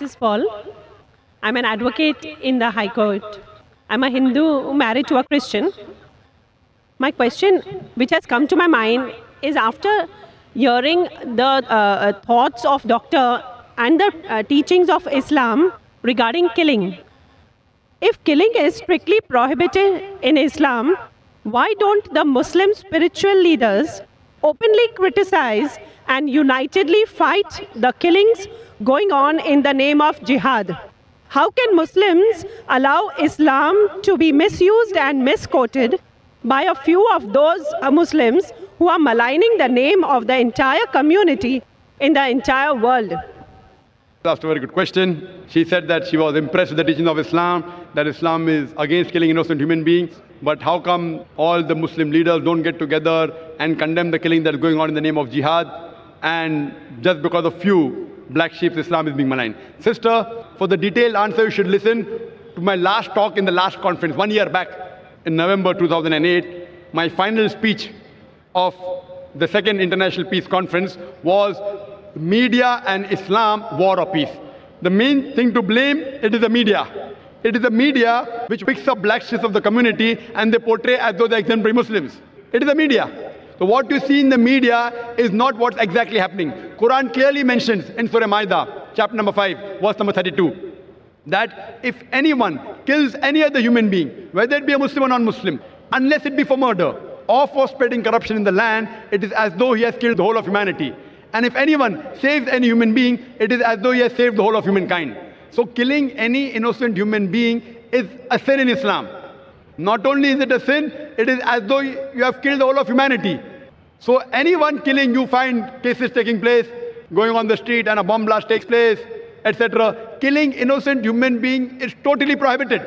is Paul. I'm an advocate in the High Court. I'm a Hindu married to a Christian. My question, which has come to my mind, is after hearing the thoughts of doctor and the teachings of Islam regarding killing. If killing is strictly prohibited in Islam, why don't the Muslim spiritual leaders openly criticize and unitedly fight the killings going on in the name of jihad? How can Muslims allow Islam to be misused and misquoted by a few of those Muslims who are maligning the name of the entire community in the entire world? Asked a very good question. She said that she was impressed with the teaching of Islam, that Islam is against killing innocent human beings. But how come all the Muslim leaders don't get together and condemn the killing that's going on in the name of jihad? And just because of few black sheep, Islam is being maligned. Sister, for the detailed answer, you should listen to my last talk in the last conference, 1 year back in November 2008. My final speech of the second International Peace Conference was Media and Islam, War or Peace. The main thing to blame, it is the media. It is the media which picks up black sheep of the community and they portray as though they're exemplary Muslims. It is the media. So what you see in the media is not what's exactly happening. Quran clearly mentions in Surah Ma'idah, chapter number 5, verse number 32, that if anyone kills any other human being, whether it be a Muslim or non-Muslim, unless it be for murder or for spreading corruption in the land, it is as though he has killed the whole of humanity. And if anyone saves any human being, it is as though he has saved the whole of humankind. So killing any innocent human being is a sin in Islam. Not only is it a sin, it is as though you have killed the whole of humanity. So anyone killing, you find cases taking place, going on the street and a bomb blast takes place, etc. Killing innocent human being is totally prohibited.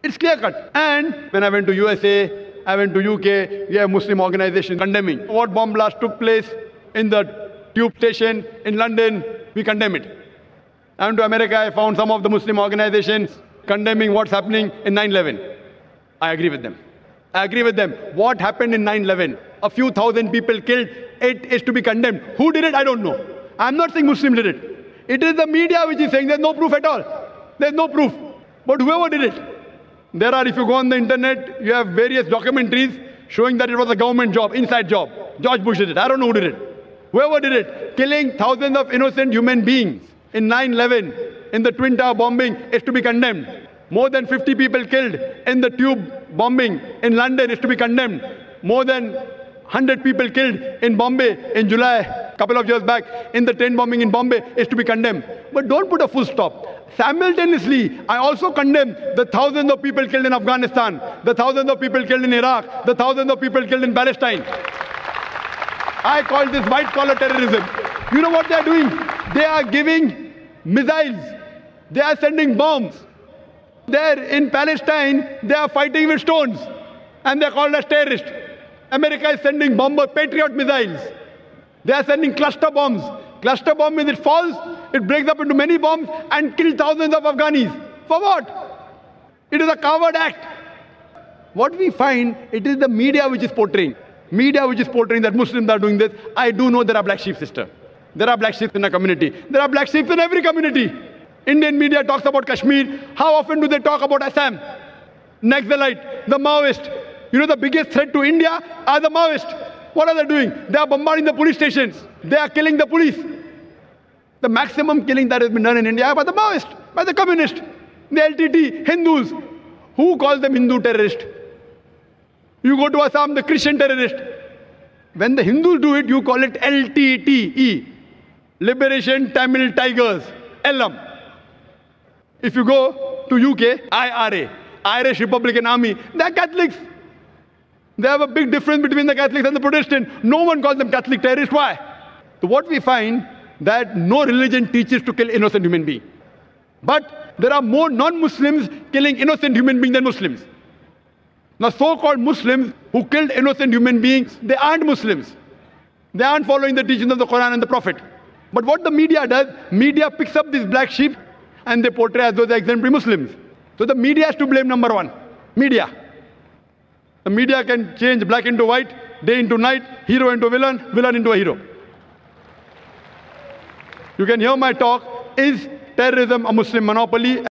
It's clear cut. And when I went to USA, I went to UK, we have Muslim organizations condemning what bomb blast took place in the tube station in London. We condemn it. I went to America, I found some of the Muslim organizations condemning what's happening in 9/11. I agree with them. I agree with them. What happened in 9/11? A few thousand people killed. It is to be condemned. Who did it? I don't know. I'm not saying Muslims did it. It is the media which is saying there's no proof at all. There's no proof. But whoever did it, there are, if you go on the internet, you have various documentaries showing that it was a government job, inside job. George Bush did it. I don't know who did it. Whoever did it, killing thousands of innocent human beings in 9/11, in the Twin Tower bombing, is to be condemned. More than 50 people killed in the tube bombing in London is to be condemned. More than 100 people killed in Bombay in July, a couple of years back, in the train bombing in Bombay is to be condemned. But don't put a full stop. Simultaneously, I also condemn the thousands of people killed in Afghanistan, the thousands of people killed in Iraq, the thousands of people killed in Palestine. I call this white-collar terrorism. You know what they are doing? They are giving missiles. They are sending bombs. There in Palestine, they are fighting with stones. And they are called as terrorists. America is sending bomber Patriot missiles. They are sending cluster bombs. Cluster bomb means it falls, it breaks up into many bombs and kills thousands of Afghanis. For what? It is a coward act. What we find, it is the media which is portraying. Media which is portraying that Muslims are doing this. I do know there are black sheep, sister. There are black sheep in a community. There are black sheep in every community. Indian media talks about Kashmir. How often do they talk about Assam? Naxalite, the Maoist. You know the biggest threat to India are the Maoists. What are they doing? They are bombarding the police stations. They are killing the police. The maximum killing that has been done in India by the Maoists, by the communists, the LTT, Hindus. Who calls them Hindu terrorists? You go to Assam, the Christian terrorist. When the Hindus do it, you call it LTTE. Liberation Tamil Tigers. LM. If you go to UK, IRA, Irish Republican Army, they are Catholics. They have a big difference between the Catholics and the Protestants. No one calls them Catholic terrorists. Why? So what we find, that no religion teaches to kill innocent human beings. But there are more non-Muslims killing innocent human beings than Muslims. Now so-called Muslims who killed innocent human beings, they aren't Muslims. They aren't following the teachings of the Quran and the Prophet. But what the media does, media picks up these black sheep and they portray as though they're exemplary Muslims. So the media has to blame, number one. Media. The media can change black into white, day into night, hero into villain, villain into a hero. You can hear my talk. Is terrorism a Muslim monopoly.